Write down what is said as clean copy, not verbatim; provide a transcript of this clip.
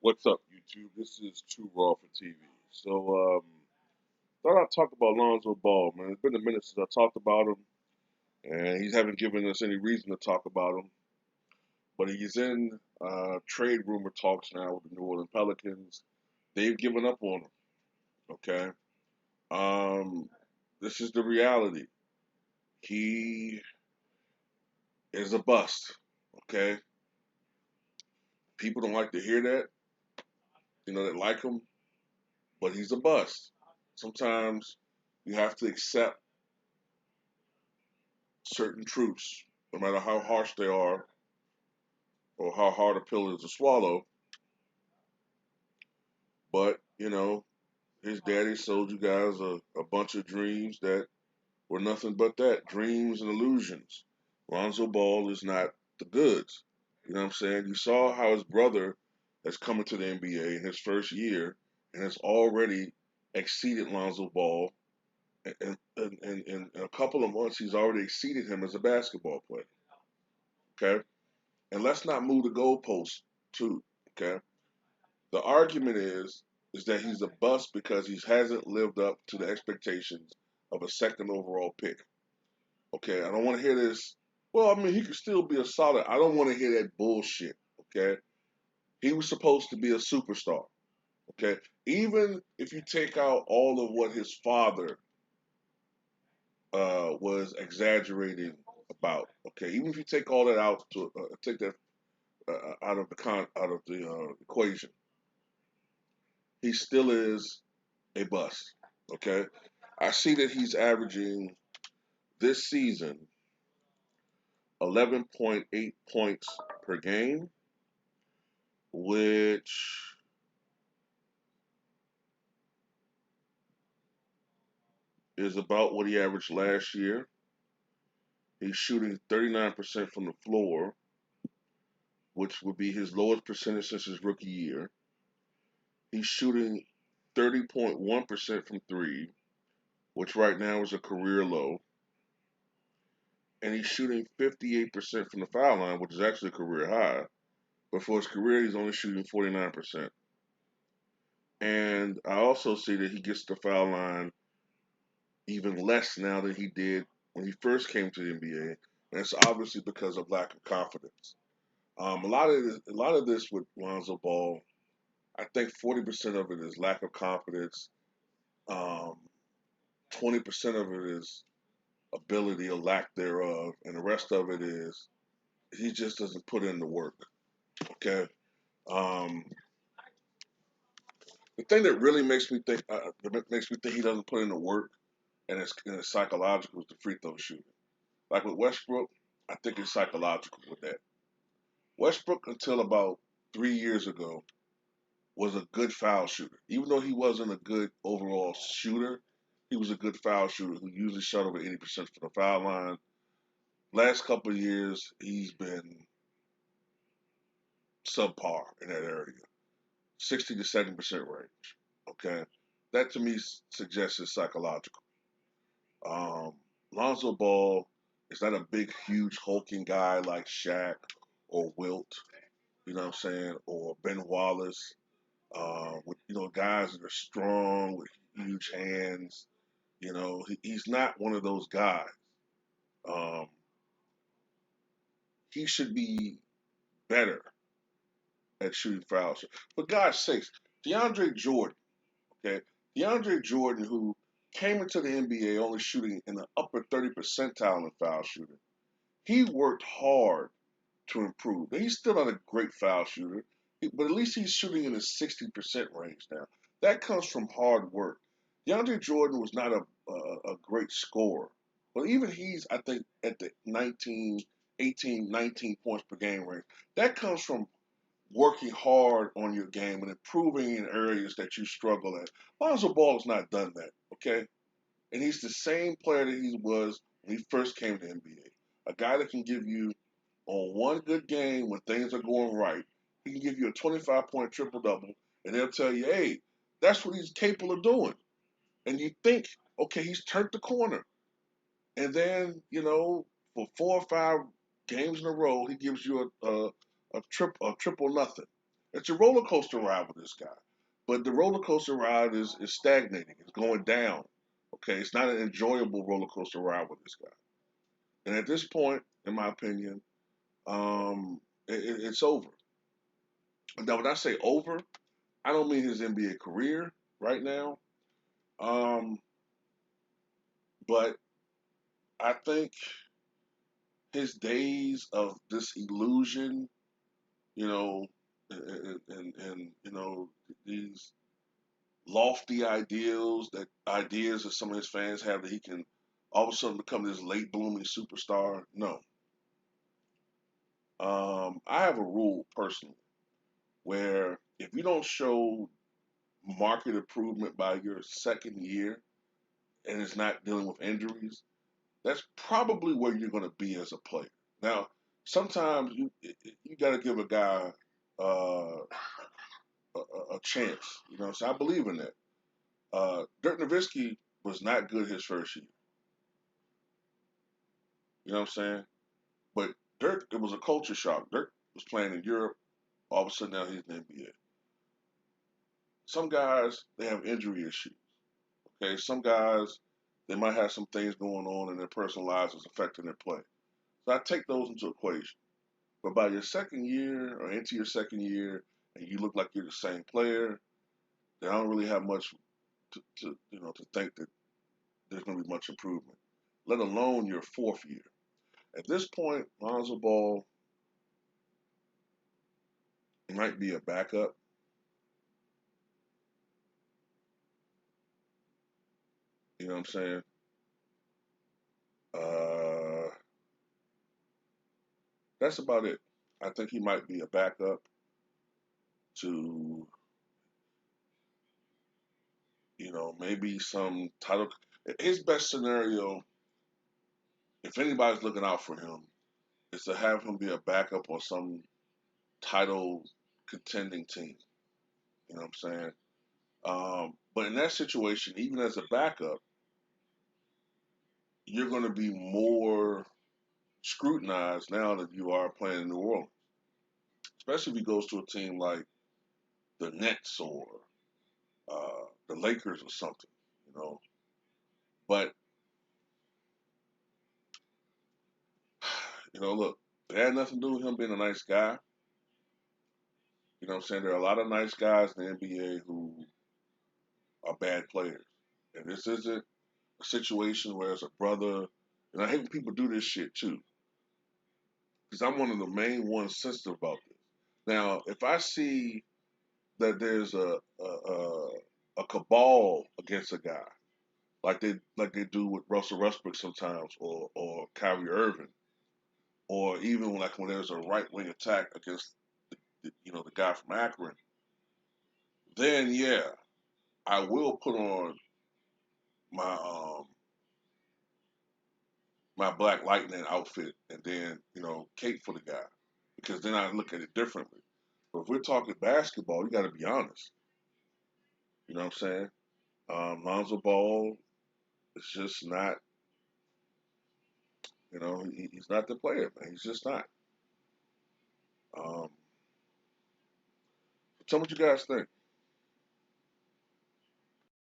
What's up, YouTube? This is Too Raw for TV. Thought I'd talk about Lonzo Ball, man. It's been a minute since I talked about him, and he haven't given us any reason to talk about him. But he's in trade rumor talks now with the New Orleans Pelicans. They've given up on him. Okay, um, this is the reality. He is a bust. Okay, people don't like to hear that. That like him, but he's a bust. Sometimes you have to accept certain truths, no matter how harsh they are or how hard a pill is to swallow. But, his daddy sold you guys a bunch of dreams that were nothing but that dreams and illusions. Lonzo Ball is not the goods. You know what I'm saying? You saw how his brother has come into the NBA in his first year and has already exceeded Lonzo Ball. In a couple of months, he's already exceeded him as a basketball player. Okay? And let's not move the goalposts too. Okay. The argument is that he's a bust because he hasn't lived up to the expectations of a second overall pick. Okay. I don't want to hear this. Well, I mean, he could still be a solid. I don't want to hear that bullshit. Okay. He was supposed to be a superstar. Okay. Even if you take out all of what his father was exaggerating about. Okay. Even if you take all that out to take that out of the equation, he still is a bust. Okay, I see that he's averaging this season 11.8 points per game, which is about what he averaged last year. He's shooting 39% from the floor, which would be his lowest percentage since his rookie year. He's shooting 30.1% from three, which right now is a career low. And he's shooting 58% from the foul line, which is actually a career high. But for his career, he's only shooting 49%. And I also see that he gets the foul line even less now than he did when he first came to the NBA. And it's obviously because of lack of confidence. A lot of this with Lonzo Ball, I think 40% of it is lack of confidence. Um, 20% of it is ability or lack thereof, and the rest of it is he just doesn't put in the work. Okay. Um, the thing that really makes me think he doesn't put in the work, and it's psychological is the free throw shooting. Like with Westbrook, I think it's psychological with that. Westbrook until about 3 years ago was a good foul shooter. Even though he wasn't a good overall shooter, he was a good foul shooter who usually shot over 80% from the foul line. Last couple of years, he's been subpar in that area, 60 to 70% range. Okay, that to me suggests it's psychological. Um, Lonzo Ball is not a big, huge, hulking guy like Shaq or Wilt, you know what I'm saying, or Ben Wallace, with guys that are strong with huge hands. He's not one of those guys. Um, he should be better at shooting fouls. For God's sakes, DeAndre Jordan, okay, DeAndre Jordan, who came into the NBA only shooting in the upper 30 percentile in foul shooting. He worked hard to improve. Now, he's still not a great foul shooter, but at least he's shooting in the 60% range now. That comes from hard work. DeAndre Jordan was not a great scorer, but even he's, I think, at the 19, 18, 19 points per game range. That comes from working hard on your game and improving in areas that you struggle at. Lonzo Ball has not done that, okay? And he's the same player that he was when he first came to the NBA. A guy that can give you on one good game when things are going right, he can give you a 25-point triple double, and they'll tell you, hey, that's what he's capable of doing. And you think, okay, he's turned the corner. And then, for 4 or 5 games in a row, he gives you a triple nothing. It's a roller coaster ride with this guy, but the roller coaster ride is stagnating. It's going down. Okay, it's not an enjoyable roller coaster ride with this guy. And at this point, in my opinion, it's over. Now, when I say over, I don't mean his NBA career right now, um, but I think his days of this illusion, you know, and you know these lofty ideas that some of his fans have that he can all of a sudden become this late blooming superstar. No, I have a rule personally where if you don't show market improvement by your second year and it's not dealing with injuries, that's probably where you're going to be as a player. Now, sometimes you got to give a guy uh, a chance. You know, so I believe in that. Dirk Nowitzki was not good his first year. You know what I'm saying? But Dirk, it was a culture shock. Dirk was playing in Europe. All of a sudden now he's in the NBA. Some guys they have injury issues. Okay, some guys they might have some things going on in their personal lives that's affecting their play. So I take those into equation. But by your second year or into your second year, and you look like you're the same player, then I don't really have much to to think that there's going to be much improvement. Let alone your fourth year. At this point, Lonzo Ball might be a backup. You know what I'm saying? Uh, that's about it. I think he might be a backup to, maybe some title. His best scenario, if anybody's looking out for him, is to have him be a backup on some title contending team. You know what I'm saying? But in that situation, even as a backup, you're going to be more scrutinized now that you are playing in New Orleans, especially if he goes to a team like the Nets or the Lakers or something. You know, but look, it had nothing to do with him being a nice guy. You know what I'm saying? There are a lot of nice guys in the NBA who are bad players. And this isn't a situation where it's a brother. And I hate when people do this shit too, because I'm one of the main ones sensitive about this. Now, if I see that there's a cabal against a guy, like they do with Russell Westbrook sometimes, or Kyrie Irving, or even like when there's a right wing attack against the guy from Akron, then yeah, I will put on my my Black Lightning outfit and then cape for the guy, because then I look at it differently. But if we're talking basketball, you got to be honest. You know what I'm saying? Lonzo Ball is just not. He's not the player, man. He's just not. Um, tell me what you guys think.